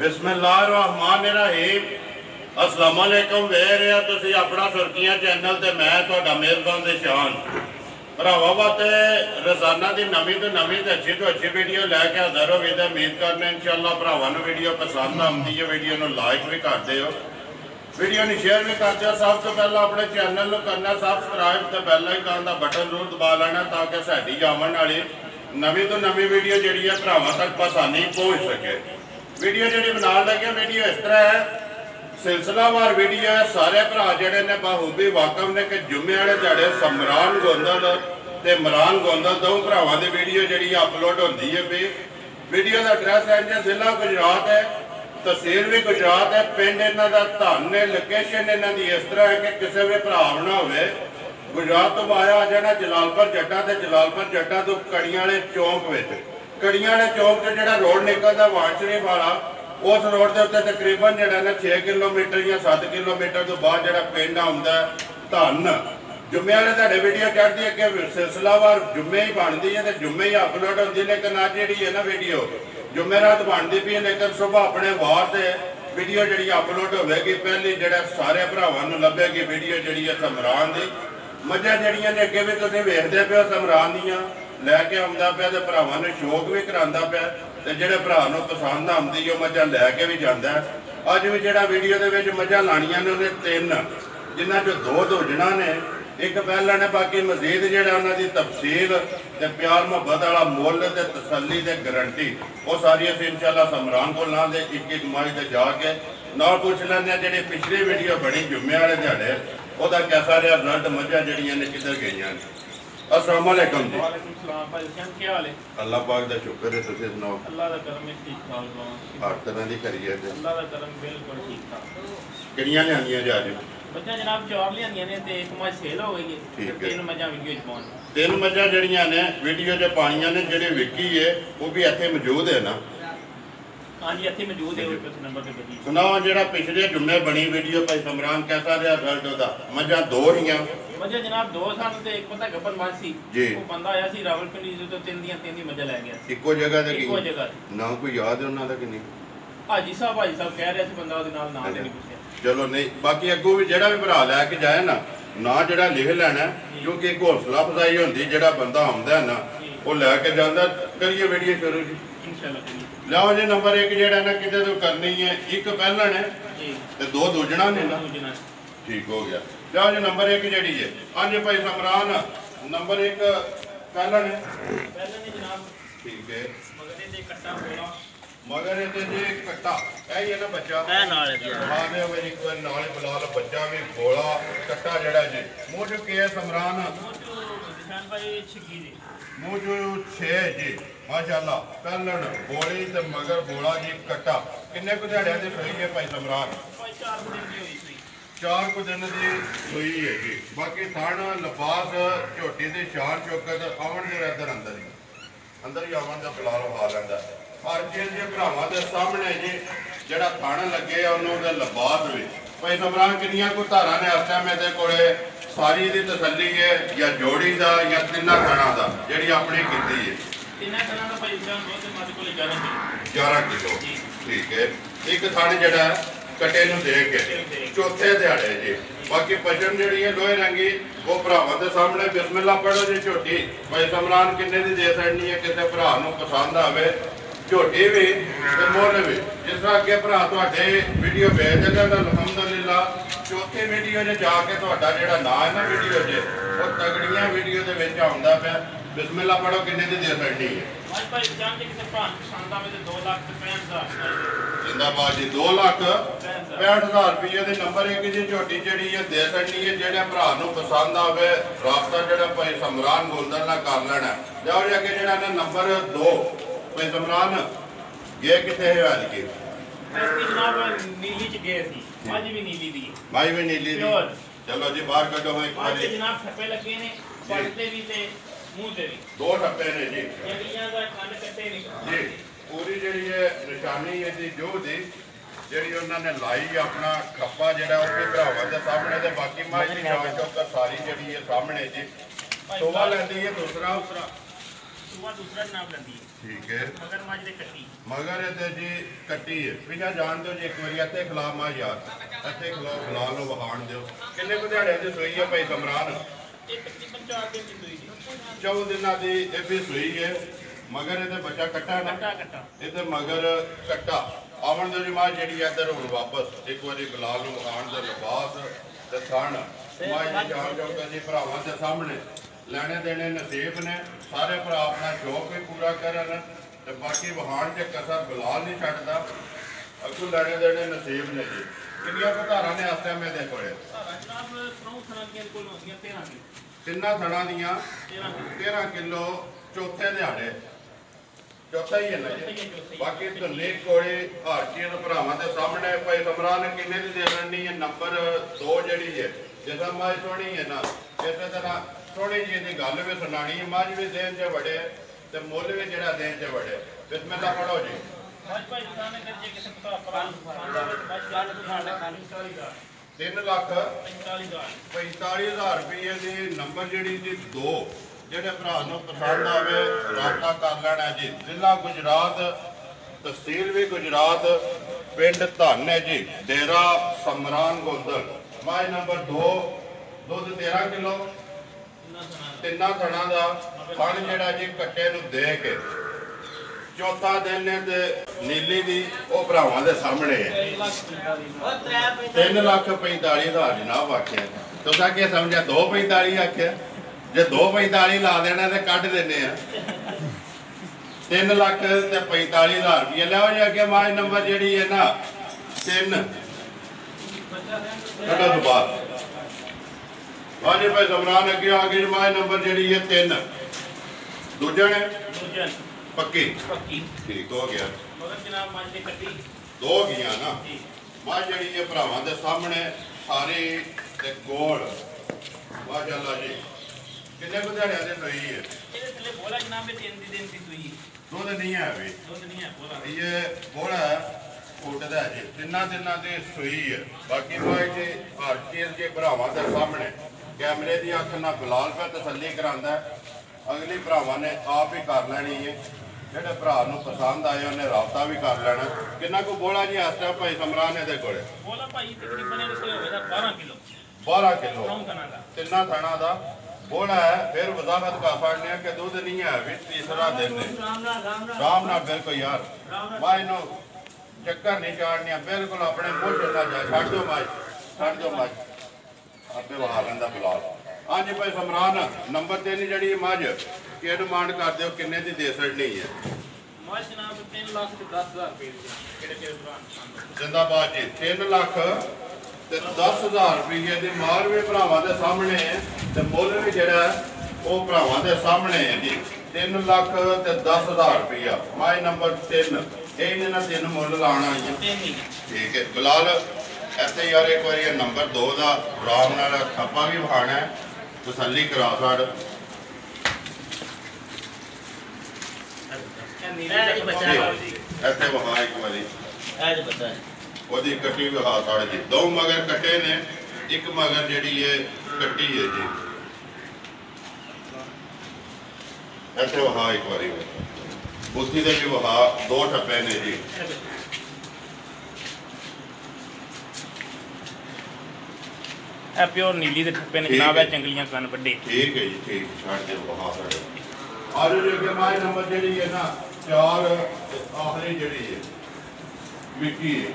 बिस्मिल्लाहिर्रहमानिर्रहीम। अस्सलाम वालेकुम। वे रहे तुसीं अपना सुर्खियां चैनल ते मैं तुहाडा मेज़बान शान भरावा वास्ते रोजाना की नवीं तो नवीं अच्छी तो अच्छी वीडियो लैके हाज़र हो गई। तो उम्मीद करने इंशाअल्लाह भरावां नूं वीडियो पसंद आती है। वीडियो नूं लाइक भी करते हो, वीडियो नूं शेयर भी करते हो। सब तो पहले अपने चैनल नूं करना सबसक्राइब तो बेल आइकन का बटन जरूर दबा लेना ताकि साडी आवन वाली नवीं तो नवीं वीडियो जिहड़ी है भरावां तक आसानी पहुँच सके। वीडियो जी बना लगे वीडियो इस तरह है, सिलसिलावार वीडियो है। सारे भरा जोड़े ने बखूबी वाकफ ने कि जुम्मे वाले दिहाड़े समरान गोंदल ते मरान गोंदल दो भरावां दी वीडियो जी अपलोड होती है। भी वीडियो का एड्रैस है जी जिला गुजरात है, तहसील भी गुजरात है, पिंड इन्हां दा धन है। लोकेशन इन्हां दी इस तरह है कि किसी भी भरा ना हो गुजरात तो आया आ जाना जलालपुर जट्टा ते जलालपुर जट्टा तो कड़ियां वाले चौंक विच कड़ियां वाले चौंक से जो रोड निकलता वांछड़ी वाला उस रोड के उत्ते तकरीबन जो 6 किलोमीटर या 7 किलोमीटर तो बाद जो पिंड आता धन जुम्मे वाले दिहाड़े वीडियो चढ़ती है कि सिलसिलावार जुम्मे ही बनती है तो जुम्मे ही अपलोड होती। लेकिन अज जी है ना वीडियो जुम्मे रात बनती पी है, लेकिन सुबह अपने वार से वीडियो जी अपलोड होगी। पहली जो सारे भरावां नूं लभेगी वीडियो जी समरान की मझां जड़ियां ने अगे भी तुसीं वेखदे पे हो समरान दियां लैके आउंदा पिया ते भरावां नूं शौक भी करांदा पिया ते जिहड़े भरा नूं पसंद आउंदी है मझां लैके भी जांदा है। अज भी जिहड़ा वीडियो दे विच मझां लाणियां ने उहने 3 जिन्हां चों 2 दोजना ने एक पहला ने। बाकी मजीद जिहड़ा उहनां दी तफसील ते प्यार मुहब्बत वाला मुल ते तसल्ली ते गारंटी वो सारी असीं इंशाअल्लाह समरान कोल नां दे एक माही ते जाके नाल पुछ लैंदे आ जिहड़ी पिछली वीडियो बनी जुम्मे वाले दिहाड़े ਉਹਦਾ कैसा रहा रिजल्ट मझां जड़ियां ने किधर गईयां। अस्सलाम वालेकुम जी। वालेकुम सलाम भाई जान क्या हाल है? अल्लाह पाक दा शुक्र है, तुसीं सुनाओ? अल्लाह दा करम है, ठीक ठाक बां हर तरह दी खैरियत है, अल्लाह दा करम बिल्कुल ठीक ठाक। किहड़ियां लिआंदियां जी अज? मझां जनाब 4 लिआंदियां ने ते एक मझ सेल हो गई है। ठीक है। 3 मझां वीडियो च पाउण 3 मझां जड़ियां ने वीडियो च पाणियां ने, जिहड़ी विकी है वो भी इत्थे मौजूद है ना? हां जी इत्थे मौजूद है। उस नंबर ते बजी सुनाओ जिहड़ा पिछले जुम्मे बनी वीडियो भाई समरान कैसा रहा रिजल्ट ओदा? मझां 2 हीआं मझां जनाब 2 सन ते एक पता गब्बन वासी जी। वो बंदा आया सी रावलपिंडी तो 3 दी मझां ले गया। इक्को जगह ते इक्को जगह ना कोई याद है उन्हां दा कि नहीं? हाजी साहब कह रहे थे बंदा ओदे नाल नाम नहीं पूछया। चलो नहीं, बाकी अगों भी जिहड़ा भी भरा लैके जाए ना जिहड़ा लिख लेना, क्योंकि एक हौसला अफजाई होंदी जिहड़ा बंदा आउंदा है ना वो लैके जांदा। करिए वीडियो शुरू जी इंशाअल्लाह। लियाओ जी नंबर 1 जिहड़ा ना किते तो करनी है, एक पहलन है ते 2 दूजना ने ना, ठीक हो गया। लियाओ जी नंबर 1 जिहड़ी है हाँ जी भाई समरान नंबर 1 पहलन है जनाब। ठीक है। मगर ये कट्टा बोला मगर ये जी कट्टा है ही है ना बच्चा है नाल जी। हाँ दे भाई एक बार नाल बुला लो, बच्चा भी बोला कट्टा जड़ा जी मुँह जो के समरान निशान भाई छकी जी मुँह जो 6 जी माशाअल्लाह। पहलन बोली ते मगर बोला जी कट्टा किन्ने कुछ दिहाड़ियां दी सोई है भाई समरान? 4 कुछ दिन की सोई है जी। बाकी थण लिबास झोटी की शान चौकत आवन जो इधर अंदर ही आवन का फिलहाल खा लैंदा। हर चीज जे भरावां दे सामने जी जिहड़ा थण लगे उन्होंने लिबास भी भाई समरान किन्नियां को धारा ने इस टाइम मेरे कोले सारी दी तसल्ली है या जोड़ी का या 3 थणा का जिहड़ी अपनी कीती है? 3 थणा दा भाई जान बहुत मारे कोले 11 किलो ठीक है। एक थण जिहड़ा कटे नूं दे के चौथे दिहाड़े जी। बाकी पचम जिहड़ी है लोहे रंगी वो भरावां दे सामने बिस्मिल्लाह पढ़ो जी। झोटी भाई समरान किन्ने दी दे छड़नी है, किसी भरा नूं पसंद आवे झोटी भी ते मुੱਲ भी। जिस तरह अगे भरा तुहाडे वीडियो भेज दिंदे ने अलहमदुलिल्लाह चौथी वीडियो च जाके तुहाडा जिहड़ा नाम है ना वीडियो च वो तगड़ियां वीडियो दे विच आउंदा पिया। बिस्मिल्लाह पढ़ो किन्ने दी दे छड़नी है? भाई जान के किसे भरा पसंद आवे ते 2,65,000 जिंदाबाद जी। 2,65,000 रुपये के नंबर 1 जी झोटी जी है दे सकनी है। जो भरा पसंद आवे रास्ता जो भाई समरान गोंदल ना कर लेना। जाओ जी अगे जो नंबर 2 भाई समरान गए कितने है आज के? जनाब नीली च गए सी आज भी नीली दी भाई भी नीली दी। चलो जी बाहर कटो भाई आज जनाब ठप्पे लगे ने पड़ते भी ते मुंह ते भी 2 ठप्पे ने जी। जंगलियां दा कंन कट्टे ने जी। पूरी जी है निशानी है जी जो दी जी उन्होंने लाई अपना खप्पा जो भरावां के सामने ते बाकी माई शान चौकत सारी जी है सामने जी। शोभा लैंदी है दूसरा ਸੁਬਾ ਦੂਸਰਾ ਜਨਾਬ ਲੈਂਦੀ ਹੈ ਠੀਕ ਹੈ ਮਗਰ ਮੱਝ ਦੇ ਕੱਟੀ ਮਗਰ ਇਹਦੇ ਜੀ ਕੱਟੀ ਹੈ ਪਿਛਾ ਜਾਣ ਦਿਓ ਜੀ ਇੱਕ ਵਾਰੀ ਇੱਥੇ ਖਿਲਾਫ ਮਾ ਯਾਰ ਇੱਥੇ ਖਿਲਾਫ ਖਿਲਾ ਲਓ ਵਹਾਣ ਦਿਓ ਕਿੰਨੇ ਕੁ ਦਿਹਾੜਿਆਂ ਦੀ ਸੂਈ ਹੈ ਭਾਈ ਸਮਰਾਨ ਇਹ ਤਕਰੀਬਨ 4 ਦਿਨ ਦੀ ਸੂਈ ਜੀ 14 ਦਿਨਾਂ ਦੀ ਇਹ ਵੀ ਸੂਈ ਹੈ ਮਗਰ ਇਹਦੇ ਬੱਚਾ ਕੱਟਾ ਨਾ ਕੱਟਾ ਇਹਦੇ ਮਗਰ ਕੱਟਾ ਆਵਣ ਦਿਓ ਜੀ ਮਾਂ ਜਿਹੜੀ ਇੱਧਰ ਹੁਣ ਵਾਪਸ ਇੱਕ ਵਾਰੀ ਗੁਲਾਲ ਨੂੰ ਵਹਾਣ ਦੇ ਲਿਬਾਸ ਤੇ ਥਣ ਮਾਂ ਜੀ ਜਾਣ ਜਾਊਗਾ ਜੀ ਭਰਾਵਾਂ ਦੇ ਸਾਹਮਣੇ ਲੈਣੇ ਦੇਣੇ ਨਸੀਬ ਨੇ ਸਾਰੇ ਭਰਾ ਆਪਣਾ ਸ਼ੌਕ ਵੀ ਪੂਰਾ ਕਰਨ ਤੇ ਬਾਕੀ ਵਹਾਣ ਚ ਕਸਰ ਗੁਲਾਲ ਨਹੀਂ ਛੱਡਦਾ ਅੱਗੋਂ ਲੈਣੇ ਦੇਣੇ ਨਸੀਬ ਨੇ ਜੀ ਕਿੰਨੀਆਂ ਕੁ ਧਾਰਾਂ ਨੇ ਇਸ ਟਾਈਮ ਇਹਦੇ ਕੋਲੇ ਜਨਾਬ ਸਰੋਂ ਥਣਾ ਦੀਆਂ ਕੋਲ ਹੁੰਦੀਆਂ 13 ਕਿਲੋ ਤਿੰਨਾਂ ਥਣਾਂ ਦੀਆਂ 13 ਕਿਲੋ ਚੌਥੇ ਦਿਹਾੜੇ ਚੌਥਾ ਹੀ ਹੈ ਨਾ ਜੀ ਬਾਕੀ ਧੁੱਲੇ ਕੋਲੇ ਹਾਰਚੀਆਂ ਭਰਾਵਾਂ ਦੇ ਸਾਹਮਣੇ ਭਾਈ ਸਮਰਾਨ ਕਿੰਨੇ ਦੀ ਦੇ ਲੈਣੀ ਹੈ ਨੰਬਰ 2 ਜਿਹੜੀ ਹੈ ਜਿਸਾ ਮਾਝ ਸੋਹਣੀ ਹੈ ਨਾ ਇਸੇ ਤਰ੍ਹਾਂ ਥੋੜੀ ਜਿਹੀ ਦੀ ਗੱਲ ਵੀ ਸੁਣਾਣੀ ਹੈ ਮੱਝ ਵੀ ਦੇਣ 'ਚ ਵੜੇ ਤੇ ਮੁੱਲ ਵੀ ਜਿਹੜਾ ਦੇਣ 'ਚ ਵੜੇ ਬਿਸਮਿਲ੍ਲਾ ਪੜੋ ਜੀ ਮੱਝ ਭਾਈ ਦੁਕਾਨੇ ਕਰਕੇ ਕਿਸੇ ਪਤਾ ਪਰਾਂ ਦਾ ਵਿੱਚ ਮੱਝ ਗੱਲ ਦਿਖਾਣਾ ਖਾਣੀ 40000 3 ਲੱਖ 45000 45000 ਰੁਪਏ ਦੀ ਨੰਬਰ ਜਿਹੜੀ ਜੀ 2 ਜਿਹੜੇ ਭਰਾ ਨੂੰ ਪਸੰਦ ਆਵੇ ਰਾਬਤਾ ਕਰ ਲੈਣਾ ਜੀ ਜ਼ਿਲ੍ਹਾ ਗੁਜਰਾਤ ਤਹਿਸੀਲ ਵੀ ਗੁਜਰਾਤ ਪਿੰਡ ਧੰਨ ਹੈ ਜੀ ਡੇਰਾ ਸਮਰਾਨ ਗੋਂਦਲ ਮਾਝ ਨੰਬਰ 2 ਦੁੱਧ 13 ਕਿਲੋ ਤਿੰਨਾਂ ਥਣਾਂ ਦਾ ਫਣ ਜਿਹੜਾ ਜੀ ਕੱਟੇ ਨੂੰ ਦੇ ਕੇ ਚੌਥਾ ਦਿਨ ਨੇ ਤੇ ਨੀਲੀ ਦੀ ਉਹ ਭਰਾਵਾਂ ਦੇ ਸਾਹਮਣੇ ਹੈ 3,45,000 ਜਨਾਬ ਆਖਿਆ ਤੁਸੀਂ ਕੀ ਸਮਝਿਆ 2,45 ਆਖਿਆ ਜੇ 2,45 ਲਾ ਦੇਣਾ ਤੇ ਕੱਢ ਦਿੰਨੇ ਆ 3,45,000 ਰੁਪਏ ਲਿਆਓ ਜੀ ਅੱਗੇ ਮਾਝ ਨੰਬਰ ਜਿਹੜੀ ਹੈ ਨਾ 3 ਕੱਢੋ ਤੋਂ ਬਾਅਦ ਹਾਂਜੀ ਭਾਈ ਸਮਰਾਨ ਅੱਗੇ ਆ ਗਈ ਮਾਝ ਨੰਬਰ ਜਿਹੜੀ ਹੈ 3 ਦੂਜਾ ਨੇ ਪੱਕੀ ਠੀਕ ਹੋ ਗਿਆ ਮਗਰ ਜਨਾਬ ਮੱਝ ਦੀ ਕੱਟੀ 2 ਗਈਆਂ ਨਾ ਮਾਝ ਜਿਹੜੀ ਹੈ ਭਰਾਵਾਂ ਦੇ ਸਾਹਮਣੇ ਸਾਰੀ ਤੇ ਗੋਲ ਮਾਸ਼ਾਅੱਲਾ ਜੀ ਕਿੰਨੇ ਕੁ ਦਿਹਾੜਿਆਂ ਦੇ ਸੂਈ ਹੈ ਇਹਦੇ ਥੱਲੇ ਬੋਲਾ ਜਨਾਬ ਇਹ 3 ਦਿਨ ਦੀ ਸੂਈ ਦੁੱਧ ਨਹੀਂ ਹੈ ਵੀ ਦੁੱਧ ਨਹੀਂ ਹੈ ਬੋਲਾ ਇਹ ਬੋਲਾ ਫੁੱਟਦਾ ਜੀ ਤਿੰਨਾਂ ਦਿਨਾਂ ਦੀ ਸੂਈ ਹੈ ਬਾਕੀ ਮਾਝ ਜੀ ਭਾਰਤੀ ਦੇ ਭਰਾਵਾਂ ਦੇ ਸਾਹਮਣੇ ਕੈਮਰੇ ਦੀ ਅੱਖ ਨਾਲ ਗੁਲਾਲ ਪੈ ਤਸੱਲੀ ਕਰਾਂਦਾ ਅਗਲੀ ਭਰਾਵਾਂ ਨੇ ਆਪ ਹੀ ਕਰ ਲੈਣੀ ਹੈ ਜਿਹੜੇ ਭਰਾ ਨੂੰ ਪਸੰਦ ਆਏ ਉਹਨੇ ਰਾਬਤਾ ਵੀ ਕਰ ਲੈਣਾ ਕਿੰਨਾ ਕੁ ਬੋਲਾ ਜੀ ਇਸ ਟਾਈਮ ਭਾਈ ਸਮਰਾਨ ਇਹਦੇ ਕੋਲੇ ਬੋਲਾ ਭਾਈ ਤਕਰੀਬਨ ਇਹਦੇ ਕੋਲ ਹੋਵੇਗਾ 12 ਕਿਲੋ 12 ਕਿਲੋ ਦਾ ਤਿੰਨਾਂ ਥਾਣਾ ਦਾ ਬੋਲਾ ਹੈ ਫਿਰ ਵਜ਼ਾਹਤ ਕਰ ਪਾੜਨੇ ਕਿ ਦੁੱਧ ਨਹੀਂ ਹੈ ਵੀ ਤੀਸਰਾ ਦਿਨ ਨੇ ਰਾਮ ਨਾਲ ਬਿਲਕੁਲ ਯਾਰ ਮੈਂ ਇਹਨੂੰ ਚੱਕਰ ਨਹੀਂ ਚਾੜਨੀਆਂ ਬਿਲਕੁਲ ਆਪਣੇ ਮੋਢੇ ਨਾਲ ਜਾ ਛੱਡ ਦਿਓ ਮਾਝ ਛੱਡ ਦਿਓ ਮਾਝ ਆਪੇ ਵਹਾ ਲੈਂਦਾ ਬਲਾਲ ਹਾਂਜੀ ਭਾਈ ਸਮਰਾਨ ਨੰਬਰ 3 ਜਿਹੜੀ ਮੱਝ ਕੀ ਡਿਮਾਂਡ ਕਰਦੇ ਹੋ ਕਿੰਨੇ ਦੀ ਦੇ ਛੱਡਣੀ ਹੈ ਮੱਝ ਜਨਾਬ 3,10,000 ਰੁਪਏ ਦੀ ਕਿਹੜੇ ਦੌਰਾਨ ਜ਼ਿੰਦਾਬਾਦ ਜੀ 3 ਲੱਖ ਤੇ 10,000 ਰੁਪਏ ਦੀ ਮਾਲ ਵੀ ਭਰਾਵਾਂ ਦੇ ਸਾਹਮਣੇ ਹੈ ਤੇ ਮੁੱਲ ਵੀ ਜਿਹੜਾ ਉਹ ਭਰਾਵਾਂ ਦੇ ਸਾਹਮਣੇ ਹੈ ਜੀ 3 ਲੱਖ ਤੇ 10,000 ਰੁਪਇਆ ਮਾਈ ਨੰਬਰ 3 ਇਹਨੇ ਨਾਲ 3 ਮੁੱਲ ਲਾਣਾ ਹੈ ਠੀਕ ਹੈ ਬਿਲਾਲ ਇੱਥੇ ਯਾਰ ਇੱਕ ਵਾਰੀ ਇਹ ਨੰਬਰ 2 ਦਾ ਆਰਾਮ ਨਾਲ ਖੱਪਾ ਵੀ ਵਹਾਣਾ ਹੈ ਤਸੱਲੀ ਕਰਾ ਛੱਡ ਇੱਥੇ ਵਹਾ ਇੱਕ ਵਾਰੀ ਉਹਦੀ ਕੱਟੀ ਵਿਖਾ ਛੱਡ ਜੀ 2 ਮਗਰ ਕੱਟੇ ਨੇ ਇੱਕ ਮਗਰ ਜਿਹੜੀ ਹੈ ਕੱਟੀ ਹੈ ਜੀ ਇੱਥੇ ਵਹਾ ਇੱਕ ਵਾਰੀ ਬੁੱਧੀ ਦੇ ਵੀ ਵਹਾ 2 ਠੱਪੇ ਨੇ ਜੀ ਇਹ ਪਿਓਰ ਨੀਲੀ ਦੇ ਠੱਪੇ ਨੇ ਜਨਾਬ ਹੈ ਚੰਗਲੀਆਂ ਕੰਨ ਵੱਡੇ ਠੀਕ ਹੈ ਜੀ ਠੀਕ ਛੱਡ ਦੇ ਵਹਾ ਸਾਡੇ ਆਜੋ ਜੀ ਅੱਗੇ ਮਾਈ ਨੰਬਰ ਜਿਹੜੀ ਹੈ ਨਾ 4 ਆਖਰੀ ਜਿਹੜੀ ਹੈ ਮਿੱਟੀ ਹੈ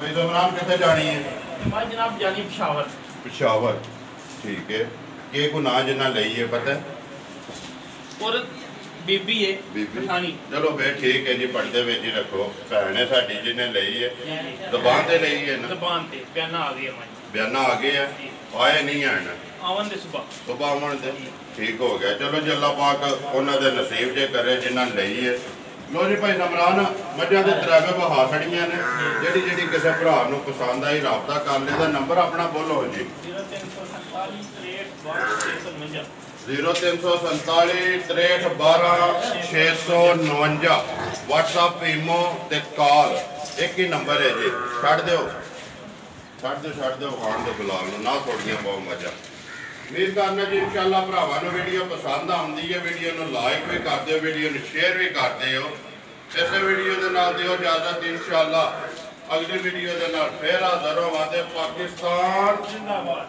ਭਾਈ ਜ਼ਮਰਾਨ ਕਿੱਥੇ ਜਾਣੀ ਹੈ ਮਾਈ ਜਨਾਬ ਜਾਨੀ ਪਿਸ਼ਾਵਰ ਠੀਕ ਹੈ ਕਿ ਕੋ ਨਾਂ ਜਿੰਨਾ ਲਈ ਹੈ ਪਤਾ ਔਰ ਬੀਬੀ ਹੈ ਬੀਬੀ ਪਠਾਣੀ ਚਲੋ ਫੇਰ ਠੀਕ ਹੈ ਜੀ ਪਰਦੇ ਵਿੱਚ ਹੀ ਰੱਖੋ ਭੈਣ ਹੈ ਸਾਡੀ ਜਿਹਨੇ ਲਈ ਹੈ ਜ਼ਬਾਨ ਤੇ ਲਈ ਹੈ ਨਾ ਜ਼ਬਾਨ ਤੇ ਬਿਆਨਾ ਆ ਗਿਆ ਮਾਈ ਬਿਆਨਾ ਆ ਗਏ ਆ ਆਏ ਨਹੀਂ ਆਣ ਆਵਨ ਦੇ ਸੁਬਾ ਆਉਣ ਦੇ ਠੀਕ ਹੋ ਗਿਆ ਚਲੋ ਜੀ ਅੱਲਾਹ ਪਾਕ ਉਹਨਾਂ ਦੇ ਨਸੀਬ ਜੇ ਕਰੇ ਜਿਨ੍ਹਾਂ ਨੇ ਲਈ ਹੈ ਲੋ ਜੀ ਭਾਈ ਸਮਰਾਨ ਮੱਝਾਂ ਦੇ ਤਰਾਵੇ ਬਹਾ ਖੜੀਆਂ ਨੇ ਜਿਹੜੀ ਜਿਹੜੀ ਕਿਸੇ ਭਰਾ ਨੂੰ ਪਸੰਦ ਆਈ ਰਾਬਤਾ ਕਰ ਲੈਦਾ ਨੰਬਰ ਆਪਣਾ ਬੋਲੋ ਜੀ 0347 WhatsApp ਈਮੋ ਤੇ ਕਾਲ ਇੱਕ ਹੀ ਨੰਬਰ ਹੈ ਜੀ ਛੱਡ ਦਿਓ ਆਉਣ ਦੇ ਬੁਲਾਲ ਨੂੰ ਨਾ ਥੋੜੀਆਂ ਬਹੁਤ ਮਜ਼ਾ ਉਮੀਦ ਕਰਨਾ ਜੀ ਇਨਸ਼ਾਅੱਲਾ ਭਰਾਵਾਂ ਨੂੰ ਵੀਡੀਓ ਪਸੰਦ ਆਉਂਦੀ ਹੈ। ਵੀਡੀਓ ਨੂੰ ਲਾਈਕ ਵੀ ਕਰ ਦਿਓ, ਵੀਡੀਓ ਨੂੰ ਸ਼ੇਅਰ ਵੀ ਕਰ ਦਿਓ। ਇਸੇ ਵੀਡੀਓ ਦੇ ਨਾਲ ਦਿਓ ਇਜਾਜ਼ਤ। ਇਨਸ਼ਾਅੱਲਾ ਅਗਲੀ ਵੀਡੀਓ ਦੇ ਨਾਲ ਫੇਰ ਹਾਜ਼ਰ ਹੋਵਾਂਗੇ। ਪਾਕਿਸਤਾਨ जिंदाबाद।